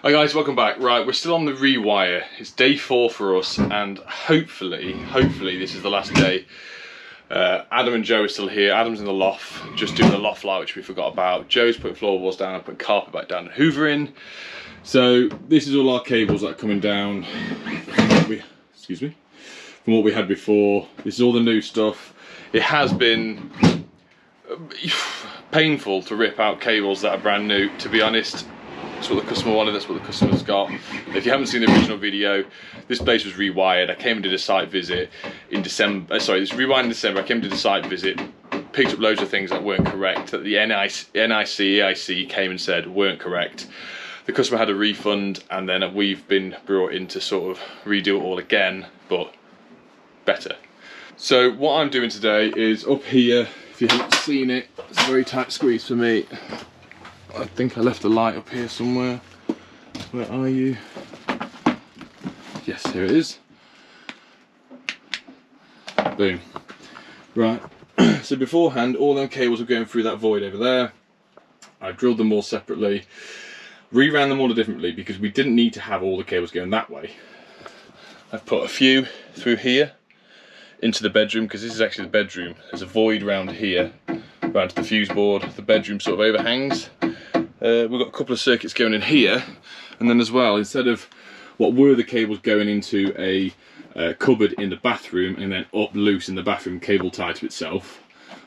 Hi guys, welcome back. Right, we're still on the rewire. It's day 4 for us, and hopefully this is the last day. Adam and Joe are still here. Adam's in the loft, just doing the loft light, which we forgot about. Joe's putting floorboards down and putting carpet back down and hoovering. So this is all our cables that are coming down. From what we had before. This is all the new stuff. It has been painful to rip out cables that are brand new, to be honest. That's what the customer wanted, that's what the customer's got. If you haven't seen the original video, this place was rewired. I came and did a site visit in December. Sorry, this was rewired in December. I came and did a site visit, picked up loads of things that weren't correct, that the EIC came and said weren't correct. The customer had a refund, and then we've been brought in to sort of redo it all again, but better. So what I'm doing today is up here. If you haven't seen it, it's a very tight squeeze for me. I think I left the light up here somewhere. Where are you? Yes, here it is. Boom. Right, so beforehand, all them cables were going through that void over there. I drilled them all separately, reran them all differently because we didn't need to have all the cables going that way. I've put a few through here into the bedroom, because this is actually the bedroom. There's a void round here, round to the fuse board. The bedroom sort of overhangs. We've got a couple of circuits going in here, and then as well, instead of what were the cables going into a cupboard in the bathroom and then up loose in the bathroom, cable tied to itself,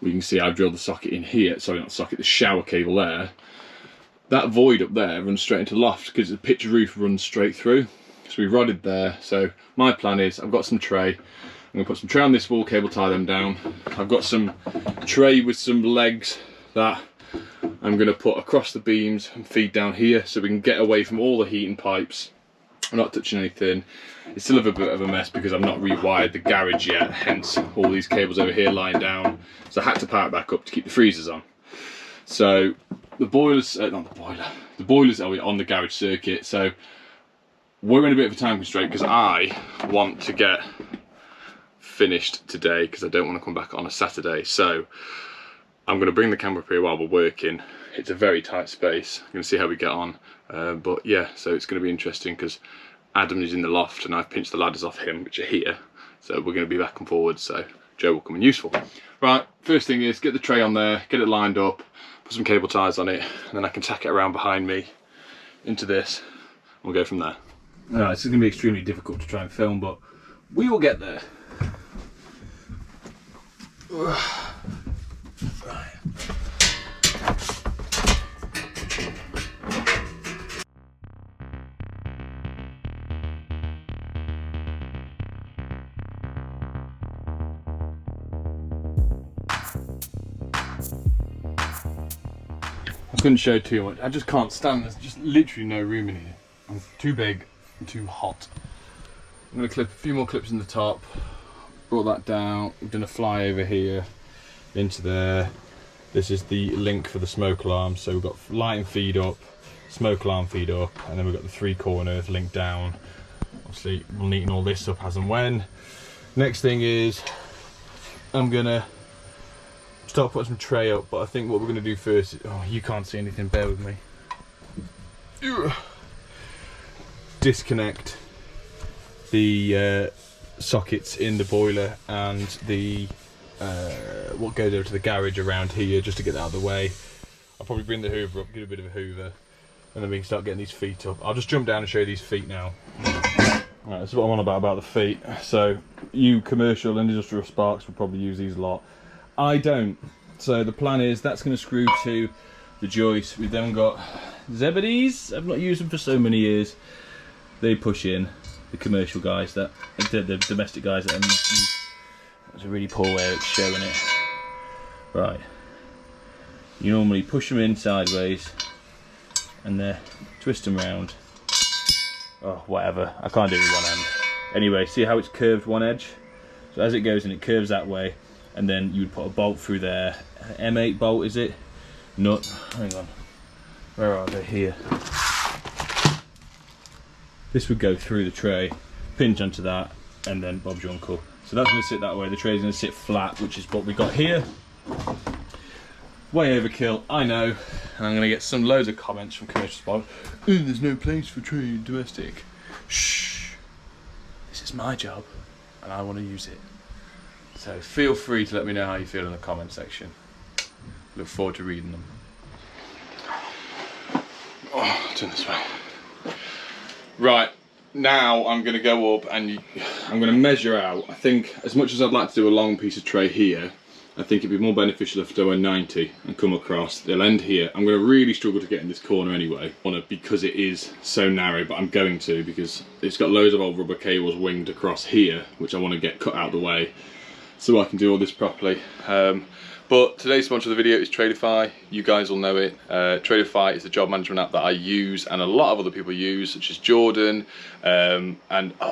we can see I've drilled the socket in here. Sorry, not the socket, the shower cable there. That void up there runs straight into the loft because the pitch roof runs straight through. So we rodded there. So my plan is, I've got some tray. I'm going to put some tray on this wall, cable tie them down. I've got some tray with some legs that I'm going to put across the beams and feed down here so we can get away from all the heating pipes. I'm not touching anything. It's still a bit of a mess because I've not rewired the garage yet, hence all these cables over here lying down. So I had to power it back up to keep the freezers on. So the boilers, the boilers are on the garage circuit. So we're in a bit of a time constraint because I want to get finished today because I don't want to come back on a Saturday. So I'm going to bring the camera up here while we're working. It's a very tight space. I'm going to see how we get on. But yeah, so it's going to be interesting because Adam is in the loft and I've pinched the ladders off him, which are here. So we're going to be back and forward, so Joe will come in useful. Right, first thing is get the tray on there, get it lined up, put some cable ties on it, and then I can tack it around behind me into this, and we'll go from there. Alright, this is going to be extremely difficult to try and film, but we will get there. I couldn't show too much. I just can't stand. There's just literally no room in here. I'm too big and too hot. I'm going to clip a few more clips in the top. Brought that down. We've done a fly over here into there. This is the link for the smoke alarm. So we've got light and feed up, smoke alarm feed up, and then we've got the 3 corners linked down. Obviously we'll neaten all this up as and when. Next thing is I'm gonna start putting some tray up, but I think what we're gonna do first is, oh, you can't see anything, bear with me. Disconnect the sockets in the boiler and the what goes over to the garage around here, just to get that out of the way. I'll probably bring the hoover up, give it a bit of a hoover, and then we can start getting these feet up. I'll just jump down and show you these feet now. Right, this is what I'm on about the feet. So you commercial and industrial sparks will probably use these a lot. I don't. So the plan is that's going to screw to the joist. We've then got Zebedees. I've not used them for so many years. They push in, the commercial guys, that the domestic guys that that's a really poor way of showing it. Right. You normally push them in sideways and twist them round. Oh, whatever. I can't do it with one hand. Anyway, see how it's curved one edge? So as it goes in, it curves that way, and then you would put a bolt through there. M8 bolt, is it? Nut. Hang on. Where are they? Here. This would go through the tray, pinch onto that, and then Bob's your uncle. So that's going to sit that way. The tray's going to sit flat, which is what we got here. Way overkill, I know, and I'm going to get some loads of comments from commercial spots. There's no place for trade domestic. Shh. This is my job, and I want to use it. So feel free to let me know how you feel in the comment section. Look forward to reading them. Oh, I'll turn this way. Right, now I'm going to go up and I'm going to measure out. I think as much as I'd like to do a long piece of tray here, I think it'd be more beneficial if I do a 90 and come across. They'll end here. I'm going to really struggle to get in this corner anyway, because it is so narrow, but I'm going to, because it's got loads of old rubber cables winged across here, which I want to get cut out of the way so I can do all this properly. But today's sponsor of the video is Tradeify. You guys will know it. Tradeify is the job management app that I use and a lot of other people use, such as Jordan and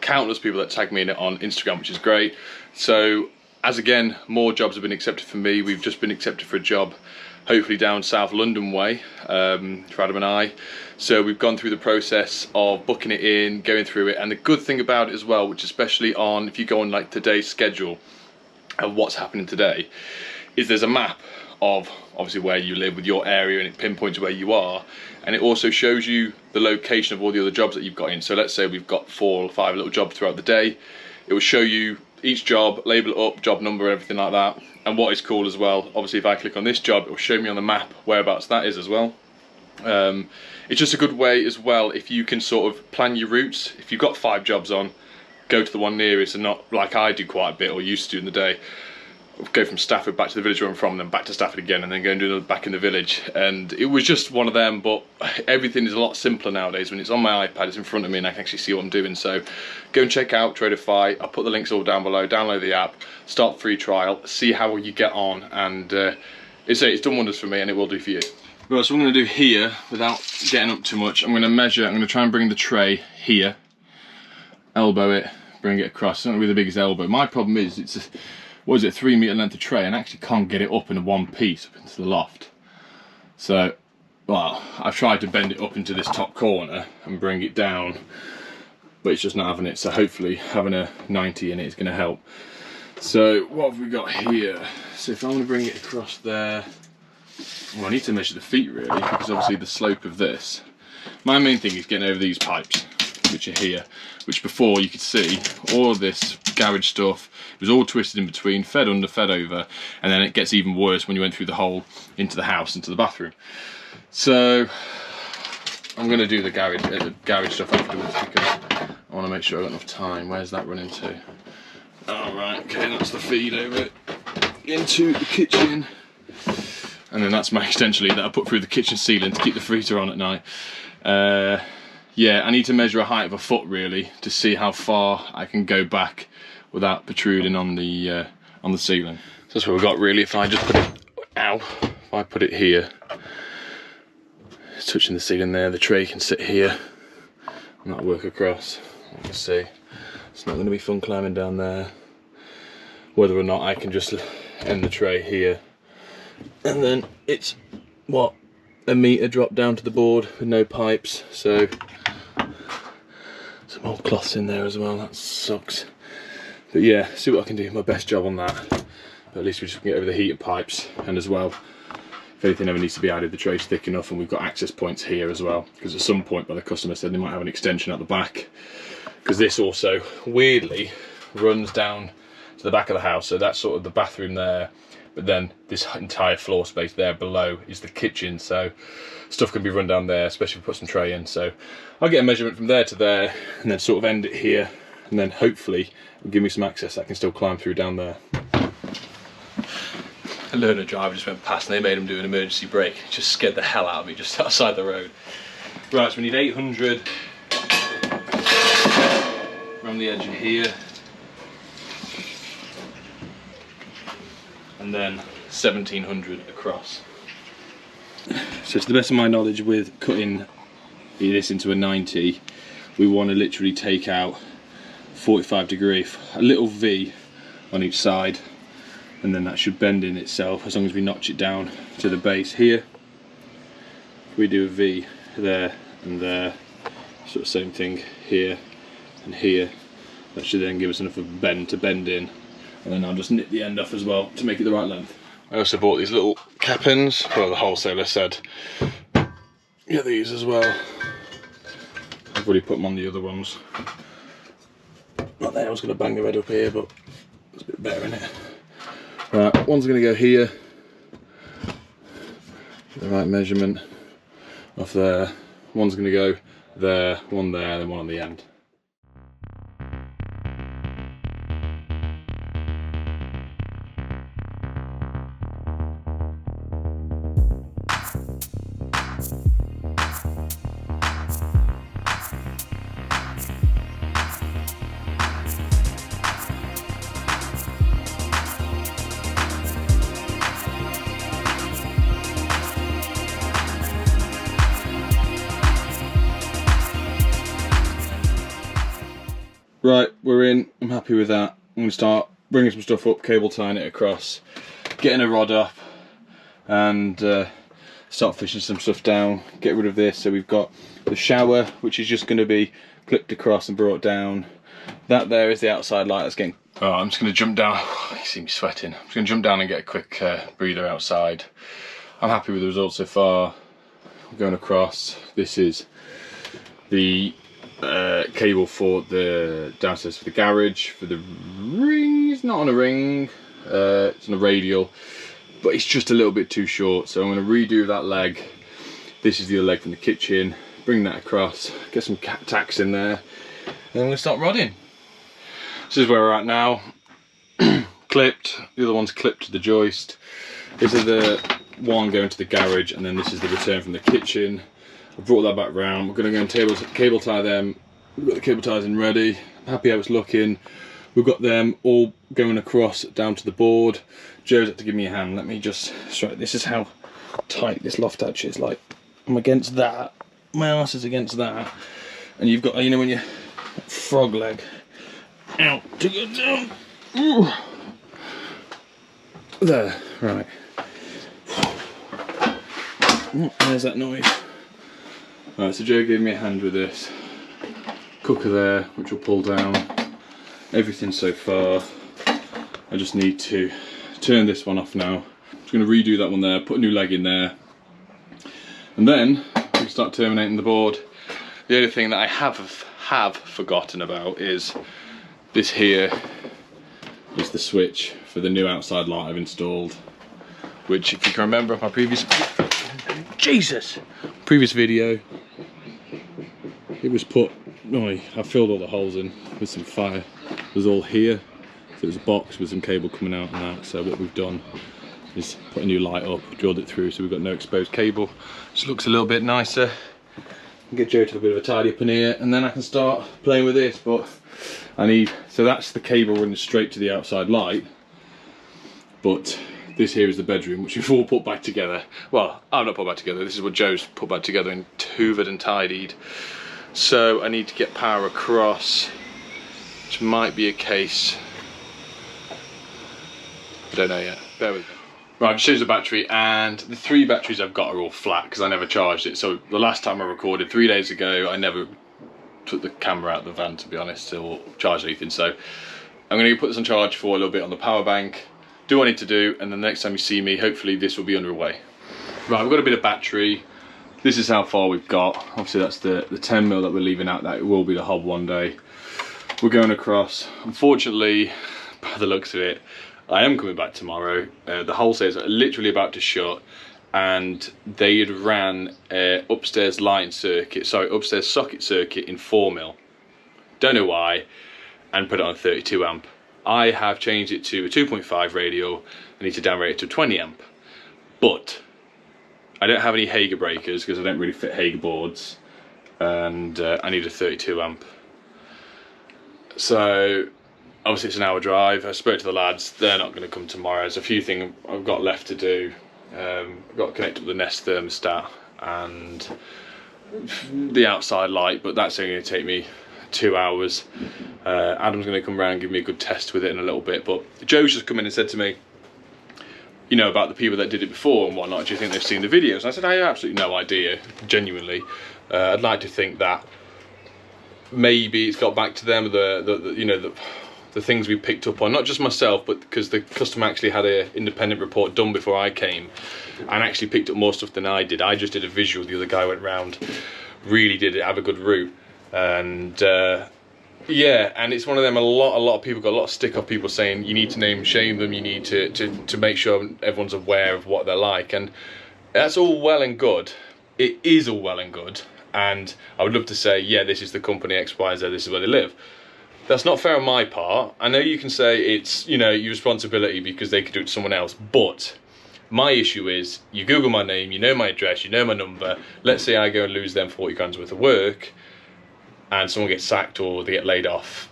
countless people that tag me in it on Instagram, which is great. So as again, more jobs have been accepted for me. We've just been accepted for a job, hopefully down South London way, for Adam and I. So we've gone through the process of booking it in, going through it. And the good thing about it as well, which especially on, if you go on like today's schedule of what's happening today, is there's a map of obviously where you live with your area, and it pinpoints where you are, and it also shows you the location of all the other jobs that you've got in. So let's say we've got 4 or 5 little jobs throughout the day. It will show you each job, label it up, job number, everything like that. And what is cool as well, obviously if I click on this job, it will show me on the map whereabouts that is as well. It's just a good way as well if you can sort of plan your routes. If you've got 5 jobs on, go to the one nearest, and not like I do quite a bit or used to in the day. Go from Stafford back to the village where I'm from, then back to Stafford again, and then go and do it back in the village. And it was just one of them, but everything is a lot simpler nowadays. When it's on my iPad, it's in front of me and I can actually see what I'm doing. So go and check out Tradeify. I'll put the links all down below. Download the app, start the free trial, see how you get on, and it's done wonders for me, and it will do for you. Right, so what I'm going to do here, without getting up too much, I'm going to measure. I'm going to try and bring the tray here, elbow it, bring it across. It's not going to be the biggest elbow. My problem is it's a 3 metre length of tray, and I actually can't get it up in one piece up into the loft. So, well, I've tried to bend it up into this top corner and bring it down, but it's just not having it. So hopefully having a 90 in it is going to help. So what have we got here? So if I want to bring it across there, well, I need to measure the feet really, because obviously the slope of this. My main thing is getting over these pipes, which are here, which before you could see all of this garage stuff. It was all twisted in between, fed under, fed over, and then it gets even worse when you went through the hole into the house, into the bathroom. So I'm going to do the garage stuff afterwards, because I want to make sure I've got enough time. Where's that running to? Oh right, okay, that's the feed over into the kitchen. And then that's my extension lead that I put through the kitchen ceiling to keep the freezer on at night. Yeah, I need to measure a height of 1 foot really to see how far I can go back without protruding on the ceiling. So that's what we've got really. If I just put it, if I put it here, it's touching the ceiling there, the tray can sit here and that'll work across. You can see it's not going to be fun climbing down there. Whether or not I can just end the tray here, and then it's what, 1 metre drop down to the board with no pipes. So some old cloths in there as well, that sucks. But yeah, see what I can do, my best job on that. But at least we just get over the heater pipes, and as well, if anything ever needs to be added, the tray's thick enough, and we've got access points here as well, because at some point by the customer said they might have an extension at the back, because this also weirdly runs down to the back of the house. So that's sort of the bathroom there, but then this entire floor space there below is the kitchen, so stuff can be run down there, especially if we put some tray in. So I'll get a measurement from there to there, and then sort of end it here, and then hopefully it'll give me some access I can still climb through down there. A learner driver just went past and they made him do an emergency brake. It just scared the hell out of me just outside the road. Right, so we need 800 around the edge of here, and then 1700 across. So to the best of my knowledge, with cutting this into a 90, we want to literally take out 45 degree, a little V on each side, and then that should bend in itself as long as we notch it down to the base here. We do a V there and there, sort of same thing here and here. That should then give us enough of a bend to bend in, and then I'll just nip the end off as well to make it the right length. I also bought these little cap ends. Well, the wholesaler said get these as well. I've already put them on the other ones. Not there, I was going to bang the red up here, but it's a bit better in it. Right, one's going to go here. The right measurement off there. One's going to go there, and then one on the end. Right, we're in. I'm happy with that. I'm going to start bringing some stuff up, cable tying it across, getting a rod up, and start fishing some stuff down, get rid of this. So we've got the shower, which is just going to be clipped across and brought down. That there is the outside light that's getting... Oh, I'm just going to jump down. You see me sweating. I'm just going to jump down and get a quick breather outside. I'm happy with the results so far. I'm going across. This is the cable for the downstairs for the garage, for the ring. It's not on a ring, it's on a radial, but it's just a little bit too short, so I'm going to redo that leg. This is the other leg from the kitchen, bring that across, get some tacks in there, and then I'm going to start rodding. This is where we're at now. Clipped, the other one's clipped to the joist. This is the one going to the garage, and then this is the return from the kitchen. I've brought that back round. We're going to go and cable tie them. We've got the cable ties in ready. I'm happy how it's looking. We've got them all going across down to the board. Joe's had to give me a hand. Let me just straight. This is how tight this loft hatch is. Like, I'm against that. My arse is against that. And you've got, you know, when you frog leg out to go down. Ooh. There, right. There's that noise. Right, so Joe gave me a hand with this cooker there, which will pull down everything so far. I just need to turn this one off now. I'm just going to redo that one there, put a new leg in there, and then we can start terminating the board. The only thing that I have forgotten about is this here is the switch for the new outside light I've installed, which, if you can remember my previous video, it was put, I filled all the holes in with some fire. It was all here, so it was a box with some cable coming out and that. So what we've done is put a new light up, drilled it through, so we've got no exposed cable. Just looks a little bit nicer. I'll get Joe to a bit of a tidy up in here, and then I can start playing with this. But I need, so that's the cable running straight to the outside light, but this here is the bedroom, which we've all put back together. Well, I've not put back together. This is what Joe's put back together and hoovered and tidied. So I need to get power across, which might be a case. I don't know yet. Bear with me. Right, I've just changed the battery, and the 3 batteries I've got are all flat because I never charged it. So the last time I recorded 3 days ago, I never took the camera out of the van, to be honest, or charged anything. So I'm going to put this on charge for a little bit on the power bank. Do what I need to do, and then the next time you see me, hopefully this will be underway. Right, we've got a bit of battery. This is how far we've got. Obviously that's the 10mm that we're leaving out. That it will be the hob one day. We're going across. Unfortunately, by the looks of it, I am coming back tomorrow. The wholesalers are literally about to shut, and they had ran upstairs socket circuit in 4mm. Don't know why, and put it on 32 amp. I have changed it to a 2.5 radial. I need to downrate it to 20 amp. But I don't have any Hager breakers because I don't really fit Hager boards, and I need a 32 amp. So obviously it's an hour drive. I spoke to the lads, they're not going to come tomorrow. There's a few things I've got left to do. I've got to connect up the Nest thermostat and the outside light, but that's only going to take me 2 hours. Adam's going to come around and give me a good test with it in a little bit, but Joe's just come in and said to me, you know, about the people that did it before and whatnot, do you think they've seen the videos? And I said, I have absolutely no idea, genuinely. I'd like to think that maybe it's got back to them, the the things we picked up on, not just myself, but because the customer actually had an independent report done before I came and actually picked up more stuff than I did. I just did a visual, the other guy went round, really did have a good route. And yeah, and it's one of them, a lot of people got a lot of stick off people saying you need to name and shame them, you need to make sure everyone's aware of what they're like, and that's all well and good. It is all well and good, and I would love to say, yeah, this is the company X, Y, Z, this is where they live. That's not fair on my part. I know you can say it's, you know, your responsibility because they could do it to someone else, but my issue is, you Google my name, you know my address, you know my number, let's say I go and lose them 40 grand's worth of work, and someone gets sacked or they get laid off.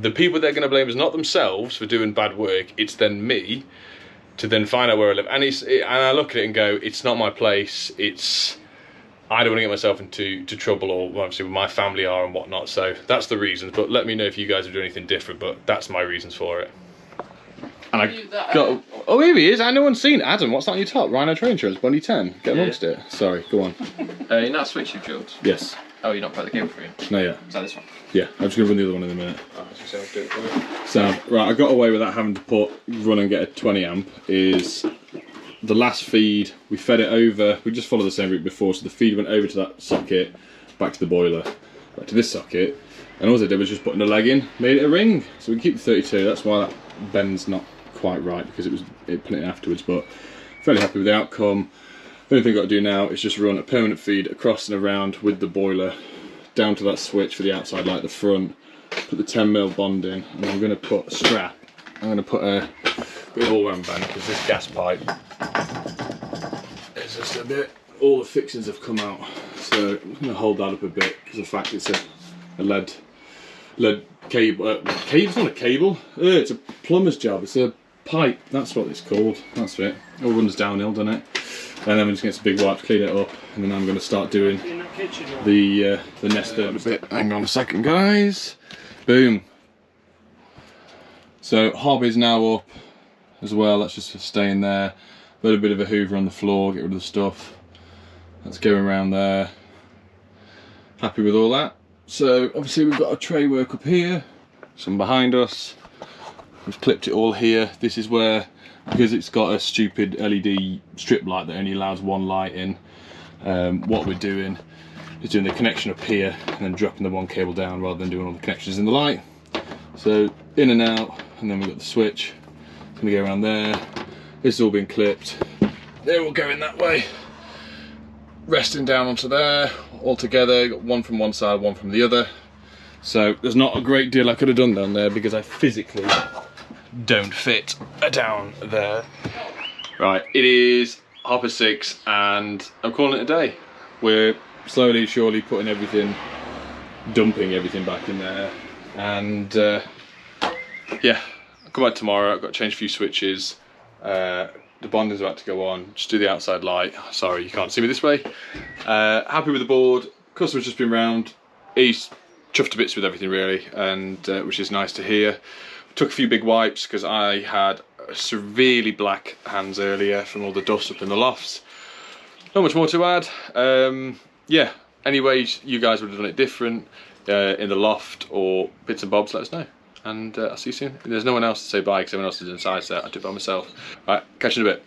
The people they're going to blame is not themselves for doing bad work, it's then me to then find out where I live. And and I look at it and go, it's not my place, I don't want to get myself into trouble, or obviously my family are and whatnot, so that's the reasons. But let me know if you guys are doing anything different, but that's my reasons for it. And I got, oh, here he is, no one's seen Adam, what's that on your top? Rhino Trade Insurance, Bundy 10, get amongst it. Sorry, go on. You're not switching fields? Yes. Oh, you're not put the cable for you? No, yeah. Is that this one? Yeah, I'm just going to run the other one in a minute. Oh, I was just going to do it for you. So, right, I got away without having to run and get a 20 amp, is the last feed, we fed it over, we just followed the same route before, so the feed went over to that socket, back to the boiler, back to this socket, and all I did was just putting a leg in, made it a ring, so we can keep the 32, that's why that bend's not quite right, because it put it in afterwards, but fairly happy with the outcome. The only thing I've got to do now is just run a permanent feed across and around with the boiler, down to that switch for the outside light at the front, put the 10mm bond in, and I'm going to put a strap, I'm going to put a bit of all-round band, because this gas pipe is just a bit, all the fixings have come out, so I'm going to hold that up a bit, because of the fact it's a lead cable, it's not a cable, it's a plumber's job, it's a pipe, that's what it's called, that's it, all runs downhill, doesn't it? And then we're just going to get some big wipes, clean it up, and then I'm going to start doing the nester a bit. Hang on a second, guys. Boom. So hob is now up as well. That's just staying there. A little bit of a hoover on the floor, get rid of the stuff. That's going around there. Happy with all that. So obviously we've got a tray work up here, some behind us. We've clipped it all here. This is where, because it's got a stupid LED strip light that only allows one light in, what we're doing is doing the connection up here and then dropping the one cable down rather than doing all the connections in the light. So in and out, and then we've got the switch. It's going to go around there. This has all been clipped. They're all going that way. Resting down onto there, all together. Got one from one side, one from the other. So there's not a great deal I could have done down there because I physically don't fit down there. Right, it is 6:30 and I'm calling it a day. We're slowly, surely putting everything, dumping everything back in there, and yeah, I'll come back tomorrow. I've got to change a few switches. The bond is about to go on. Just do the outside light. Sorry, you can't see me this way. Happy with the board. Customer's just been round. He's chuffed to bits with everything really, and which is nice to hear. Took a few big wipes because I had severely black hands earlier from all the dust up in the lofts. Not much more to add. Yeah, anyways, you guys would have done it different in the loft or bits and bobs, let us know. And I'll see you soon. If there's no one else to say bye because everyone else is inside, so I do it by myself. Alright, catch you in a bit.